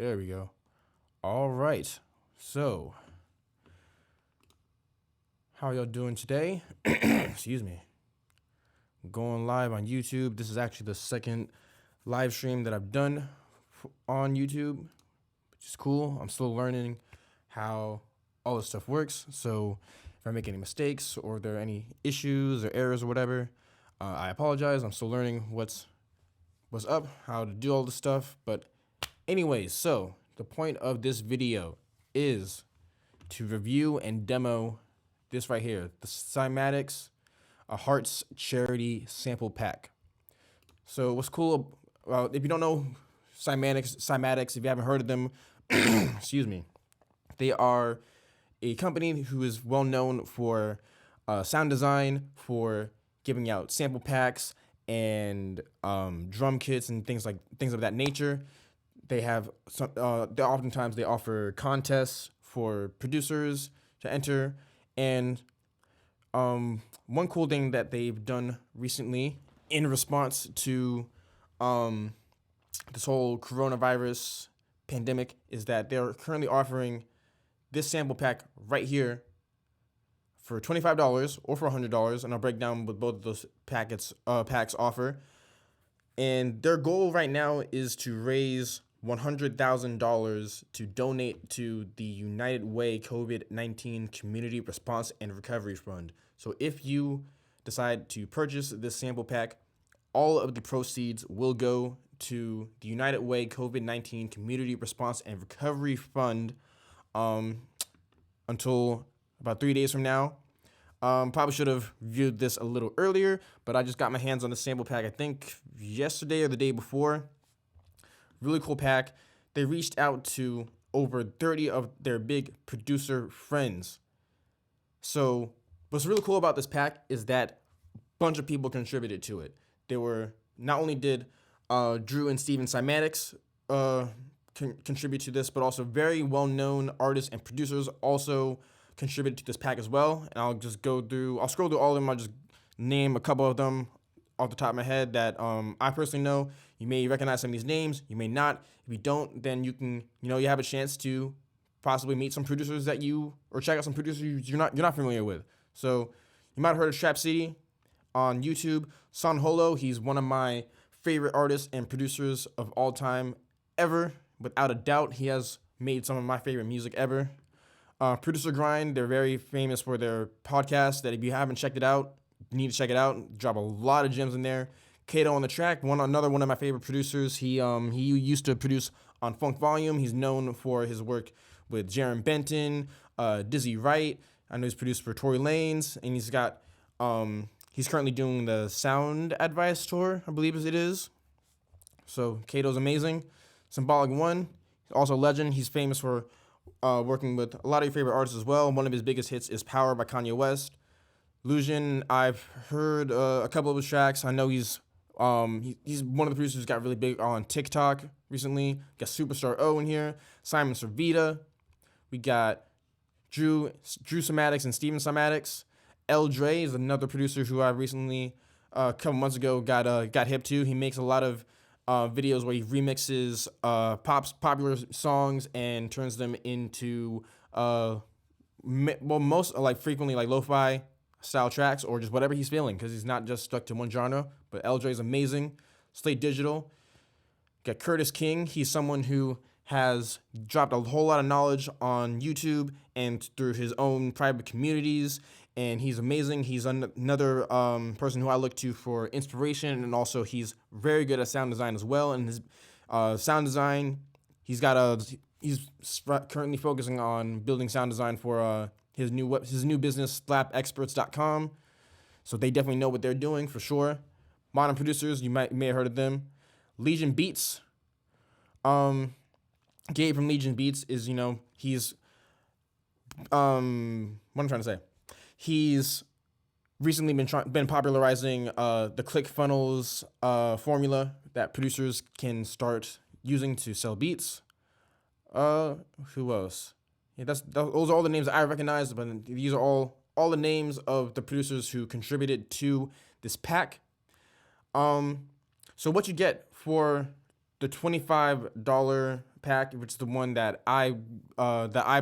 There we go. All right. So, how y'all doing today? Excuse me. Going live on YouTube. This is actually the second live stream that I've done on YouTube, which is cool. I'm still learning how all this stuff works. So, if I make any mistakes or there are any issues or errors or whatever, I apologize. I'm still learning what's up, how to do all this stuff. But anyways, so the point of this video is to review and demo this right here, the Cymatics a Hearts Charity Sample Pack. So what's cool, if you don't know Cymatics, if you haven't heard of them, excuse me, they are a company who is well known for sound design, for giving out sample packs and drum kits and things of that nature. They have oftentimes they offer contests for producers to enter, and one cool thing that they've done recently in response to this whole coronavirus pandemic is that they're currently offering this sample pack right here for $25 or for $100, and I'll break down what both of those packs offer. And their goal right now is to raise $100,000 to donate to the United Way COVID-19 Community Response and Recovery Fund. So if you decide to purchase this sample pack, all of the proceeds will go to the United Way COVID-19 Community Response and Recovery Fund until about 3 days from now. Probably should have viewed this a little earlier, but I just got my hands on the sample pack, I think yesterday or the day before. Really cool pack. They reached out to over 30 of their big producer friends. So what's really cool about this pack is that a bunch of people contributed to it. They were, not only did Drew and Steven Cymatics contribute to this, but also very well-known artists and producers also contributed to this pack as well. And I'll scroll through all of them. I'll just name a couple of them off the top of my head that I personally know. You may recognize some of these names, you may not. If you don't, then you can, you have a chance to possibly meet some producers or check out some producers you're not familiar with. So you might have heard of Trap City on YouTube. Son Holo, he's one of my favorite artists and producers of all time ever. Without a doubt, he has made some of my favorite music ever. Producer Grind, they're very famous for their podcast that if you haven't checked it out, you need to check it out. Drop a lot of gems in there. Kato on the track, another one of my favorite producers. He used to produce on Funk Volume. He's known for his work with Jaron Benton, Dizzy Wright. I know he's produced for Tory Lanez, and he's currently doing the Sound Advice tour, I believe as it is. So Kato's amazing. Symbolic One, also a legend. He's famous for working with a lot of your favorite artists as well. One of his biggest hits is Power by Kanye West. Lucian, I've heard a couple of his tracks. I know he's one of the producers who's got really big on TikTok recently. Got Superstar O in here. Simon Servita. We got Drew Cymatics and Steven Cymatics. L. Dre is another producer who I recently, a couple months ago, got hip to. He makes a lot of videos where he remixes popular songs and turns them into frequently lo-fi style tracks or just whatever he's feeling, because he's not just stuck to one genre. But LJ is amazing. Slate Digital. Got Curtis King. He's someone who has dropped a whole lot of knowledge on YouTube and through his own private communities, and he's amazing. He's another person who I look to for inspiration, and also he's very good at sound design as well. And his sound design, he's currently focusing on building sound design for his new business, slapexperts.com. So they definitely know what they're doing for sure. Modern producers, you may have heard of them. Legion Beats. Gabe from Legion Beats is, he's what I'm trying to say. He's recently been popularizing the ClickFunnels formula that producers can start using to sell beats. Who else? Yeah, those are all the names I recognize, but these are all the names of the producers who contributed to this pack. So what you get for the $25 pack, which is the one that I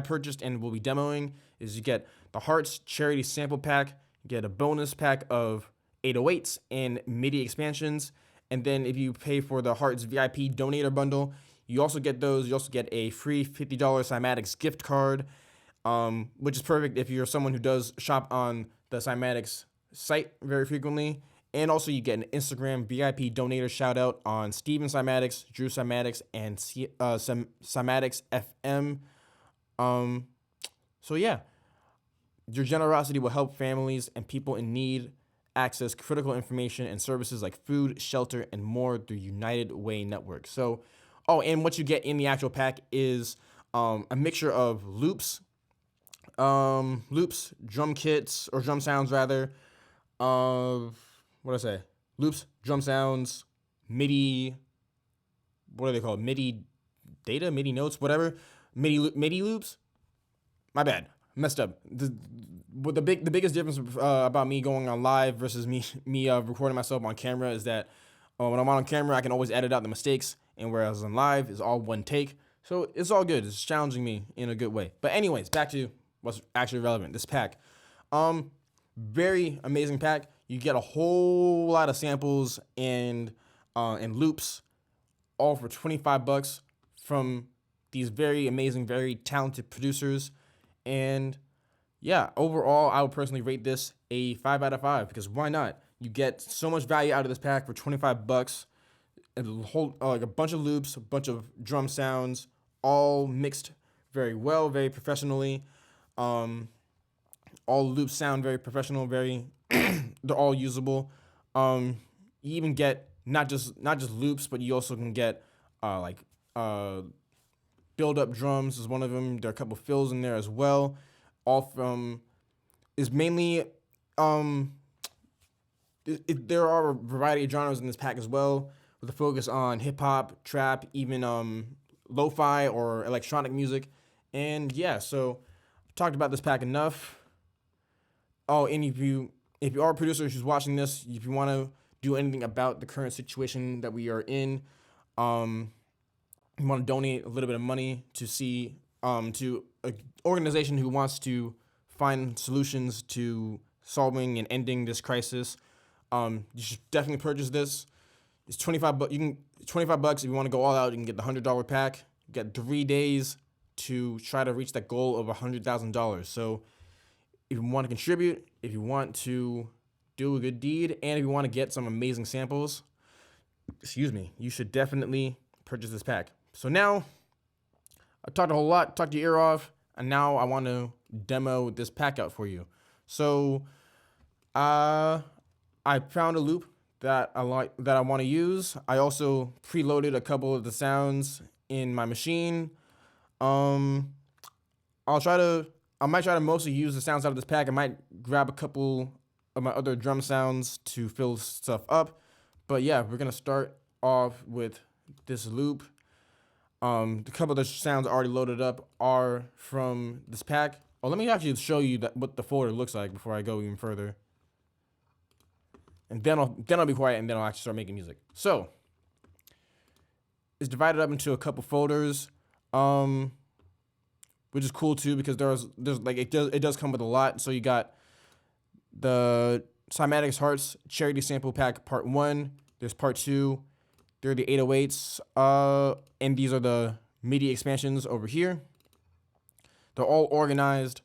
purchased and will be demoing, is you get the Hearts Charity Sample Pack, you get a bonus pack of 808s and MIDI expansions, and then if you pay for the Hearts VIP Donator Bundle, you also get those. You also get a free $50 Cymatics gift card, which is perfect if you're someone who does shop on the Cymatics site very frequently. And also, you get an Instagram VIP donator shout out on Steven Cymatics, Drew Cymatics, and Cymatics FM. So, yeah, your generosity will help families and people in need access critical information and services like food, shelter, and more through United Way Network. So, and what you get in the actual pack is a mixture of loops, drum kits, or drum sounds rather, what did I say? Loops, drum sounds, MIDI, what are they called? MIDI data, MIDI notes, whatever. MIDI loops. My bad, messed up. The biggest difference about me going on live versus me recording myself on camera is that when I'm on camera, I can always edit out the mistakes, and whereas on live, it's all one take. So it's all good. It's challenging me in a good way. But anyways, back to what's actually relevant. This pack, very amazing pack. You get a whole lot of samples and loops, all for $25 from these very amazing, very talented producers. And yeah, overall, I would personally rate this a 5 out of 5 because why not? You get so much value out of this pack for $25, and a whole like a bunch of loops, a bunch of drum sounds, all mixed very well, very professionally. All loops sound very professional, very they're all usable. You even get not just loops, but you also can get build up drums is one of them. There are a couple fills in there as well. All from is mainly there are a variety of genres in this pack as well, with a focus on hip hop, trap, even lo-fi or electronic music. And yeah, so I've talked about this pack enough. Oh, and if you are a producer who's watching this, if you want to do anything about the current situation that we are in, you want to donate a little bit of money to an organization who wants to find solutions to solving and ending this crisis, you should definitely purchase this. It's $25. You can $25 if you want to go all out. You can get the $100 pack. You get 3 days to try to reach that goal of $100,000. So if you want to contribute, if you want to do a good deed, and if you want to get some amazing samples, you should definitely purchase this pack. So now, I talked a whole lot, talked your ear off, and now I want to demo this pack out for you. So, I found a loop that I want to use. I also preloaded a couple of the sounds in my machine. I might try to mostly use the sounds out of this pack. I might grab a couple of my other drum sounds to fill stuff up. But yeah, we're gonna start off with this loop. The couple of the sounds already loaded up are from this pack. Oh, let me actually show you what the folder looks like before I go even further. And then I'll be quiet, and then I'll actually start making music. So it's divided up into a couple folders, which is cool too because there's like it does come with a lot. So you got the Cymatics Hearts Charity Sample Pack Part 1. There's Part 2. There are the 808s, and these are the MIDI expansions over here. They're all organized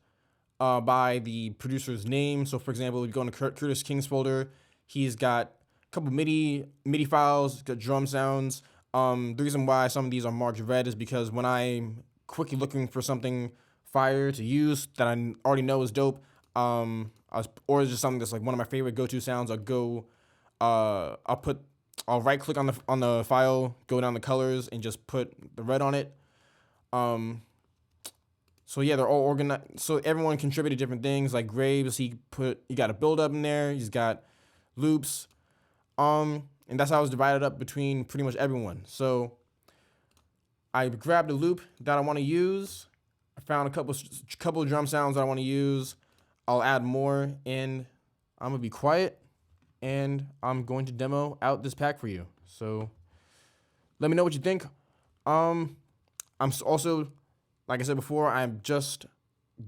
by the producer's name. So, for example, if you go into Curtis King's folder, he's got a couple MIDI files, got drum sounds. The reason why some of these are marked red is because when I'm quickly looking for something fire to use that I already know is dope, or it's just something that's like one of my favorite go-to sounds, I'll right click on the file, go down the colors, and just put the red on it. So yeah, they're all organized. So everyone contributed different things. Like Graves, he got a build up in there. He's got loops, and that's how it's divided up between pretty much everyone. So I grabbed a loop that I want to use. I found a couple of drum sounds that I want to use. I'll add more, and I'm gonna be quiet, and I'm going to demo out this pack for you. So let me know what you think. Also, like I said before, I'm just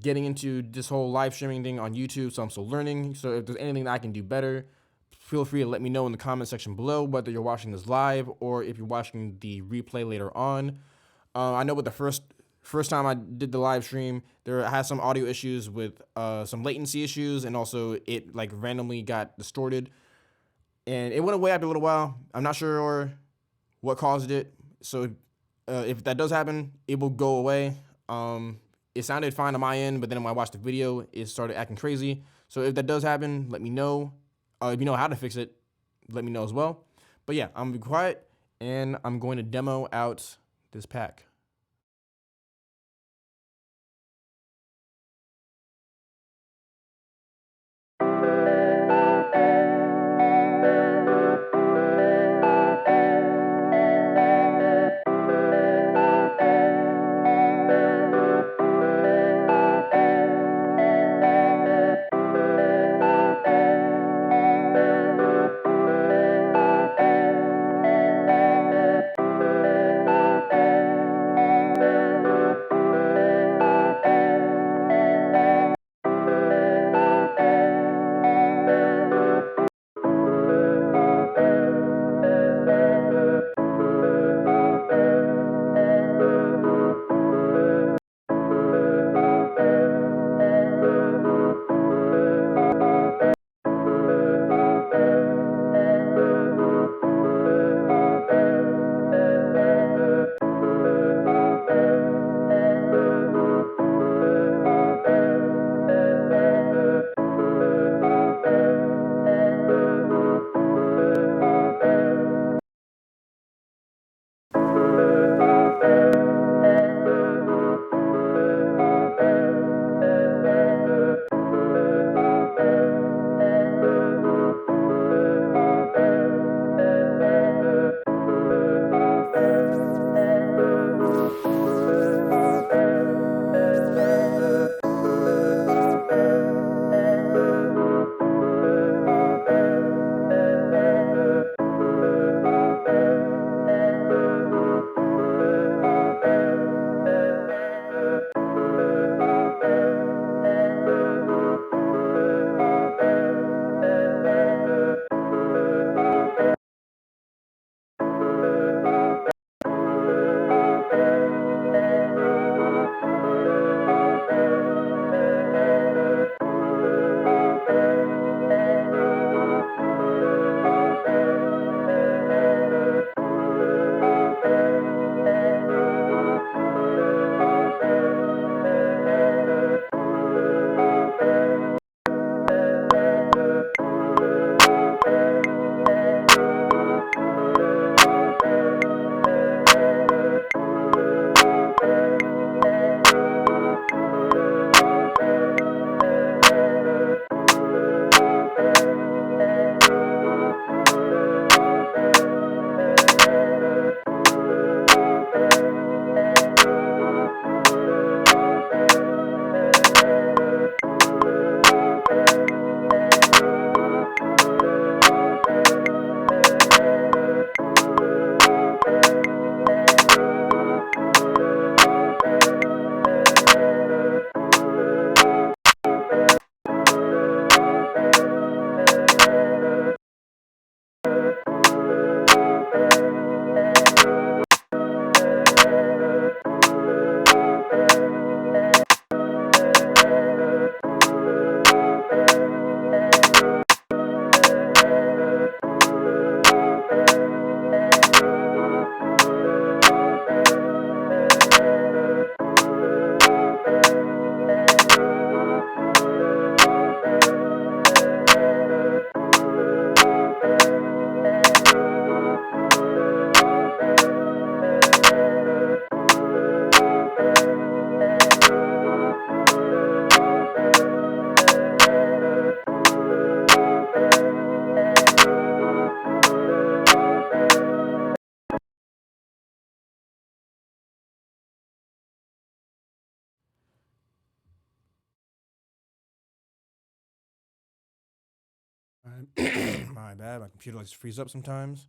getting into this whole live streaming thing on YouTube, so I'm still learning. So if there's anything that I can do better, feel free to let me know in the comment section below, whether you're watching this live or if you're watching the replay later on. I know with the first time I did the live stream, I had some audio issues with some latency issues, and also it like randomly got distorted, and it went away after a little while. I'm not sure what caused it. So if that does happen, it will go away. It sounded fine on my end, but then when I watched the video, it started acting crazy. So if that does happen, let me know. If you know how to fix it, let me know as well. But yeah, I'm gonna be quiet, and I'm going to demo out this pack. My bad. My computer likes to freeze up sometimes.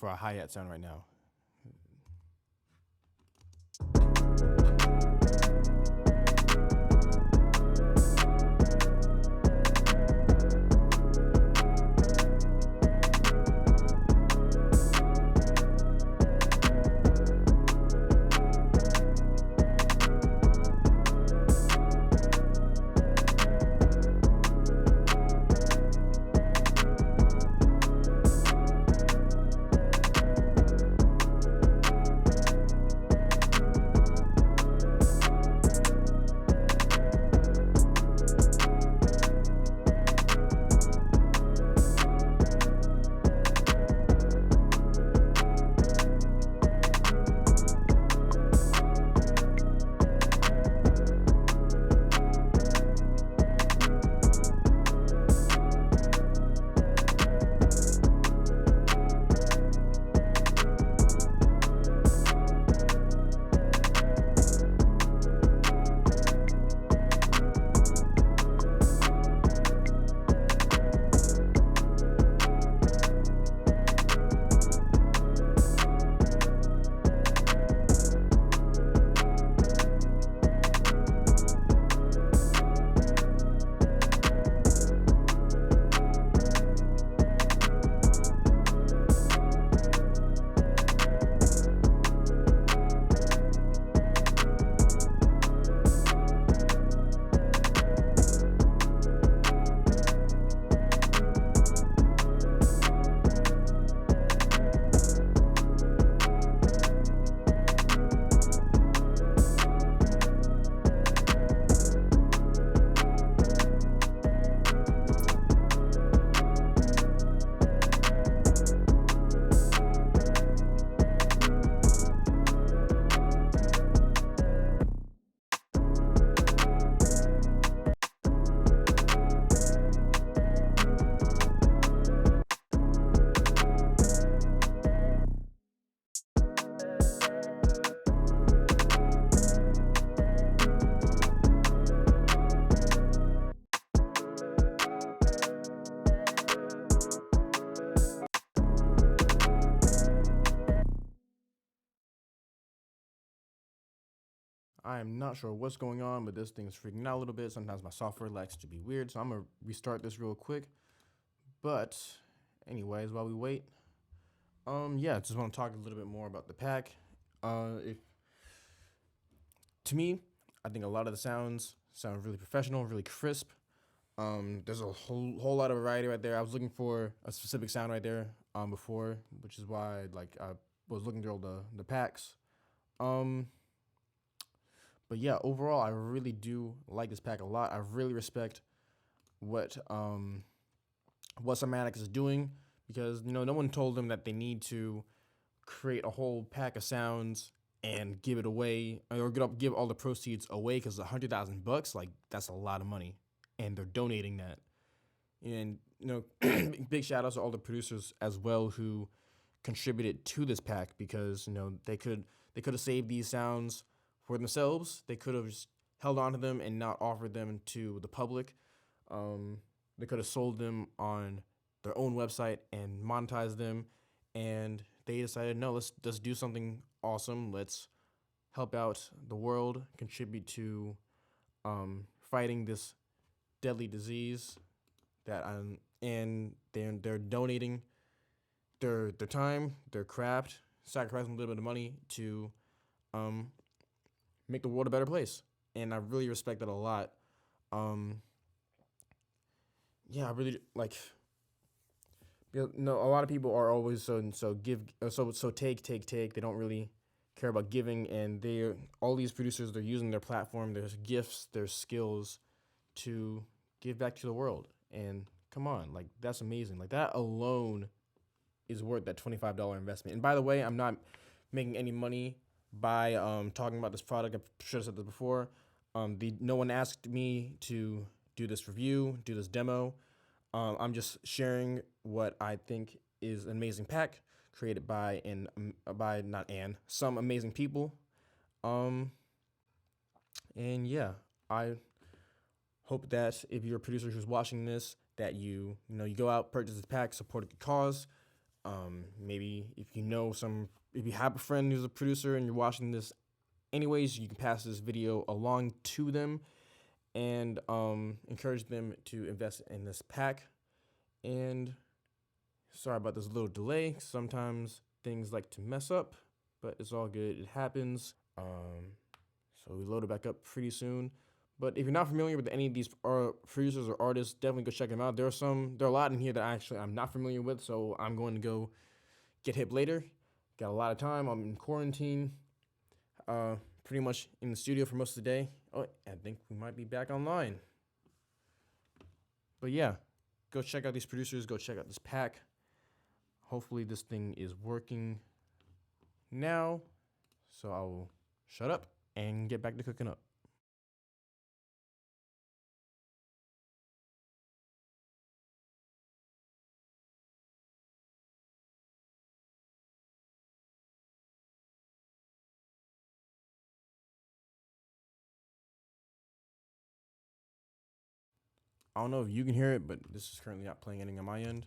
for a hi-hat sound right now. I am not sure what's going on, but this thing is freaking out a little bit. Sometimes my software likes to be weird, so I'm gonna restart this real quick. But anyways, while we wait, yeah, just want to talk a little bit more about the pack. If to me, I think a lot of the sounds sound really professional, really crisp. There's a whole lot of variety right there. I was looking for a specific sound right there before, which is why I was looking through all the packs. Um, but yeah, overall, I really do like this pack a lot. I really respect what Cymatics is doing because no one told them that they need to create a whole pack of sounds and give it away or give all the proceeds away because $100,000, like that's a lot of money, and they're donating that. And big shout outs to all the producers as well who contributed to this pack because they could have saved these sounds for themselves. They could have just held on to them and not offered them to the public. They could have sold them on their own website and monetized them, and they decided, no, let's do something awesome. Let's help out the world, contribute to fighting this deadly disease and they're donating their time, their craft, sacrificing a little bit of money to make the world a better place. And I really respect that a lot. Yeah, I really like. A lot of people are always so take. They don't really care about giving, and all these producers, they're using their platform, their gifts, their skills to give back to the world. And come on, like that's amazing. Like that alone is worth that $25 investment. And by the way, I'm not making any money by talking about this product. I should have said this before. No one asked me to do this review, do this demo. I'm just sharing what I think is an amazing pack created by some amazing people. And yeah, I hope that if you're a producer who's watching this, that you go out, purchase this pack, support a good cause. Maybe if you have a friend who's a producer and you're watching this anyways, you can pass this video along to them and encourage them to invest in this pack. And sorry about this little delay. Sometimes things like to mess up, but it's all good. It happens. So we load it back up pretty soon. But if you're not familiar with any of these producers or artists, definitely go check them out. There are a lot in here that I'm not familiar with, so I'm going to go get hip later. Got a lot of time. I'm in quarantine. Pretty much in the studio for most of the day. Oh, I think we might be back online. But yeah, go check out these producers. Go check out this pack. Hopefully this thing is working now. So I will shut up and get back to cooking up. I don't know if you can hear it, but this is currently not playing anything on my end.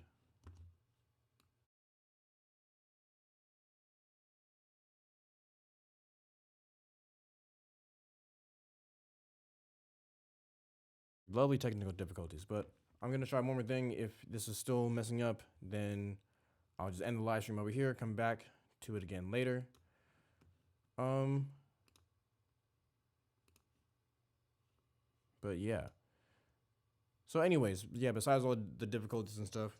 Lovely technical difficulties, but I'm going to try one more thing. If this is still messing up, then I'll just end the live stream over here, come back to it again later. But yeah. So anyways, yeah, besides all the difficulties and stuff,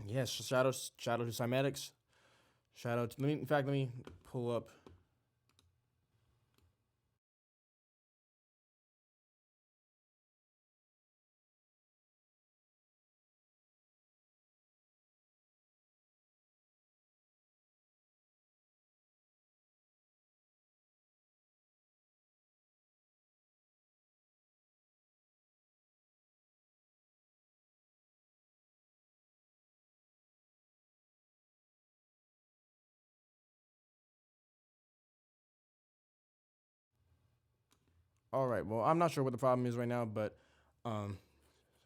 yes, shout out to Cymatics. Let me pull up. All right, well, I'm not sure what the problem is right now, but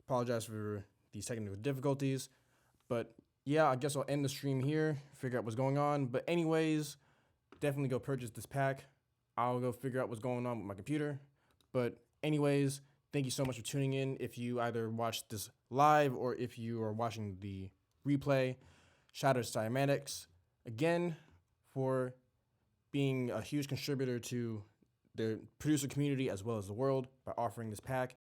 apologize for these technical difficulties. But yeah, I guess I'll end the stream here, figure out what's going on. But anyways, definitely go purchase this pack. I'll go figure out what's going on with my computer. But anyways, thank you so much for tuning in. If you either watched this live or if you are watching the replay, shout out to Cymatics again for being a huge contributor to the producer community as well as the world by offering this pack.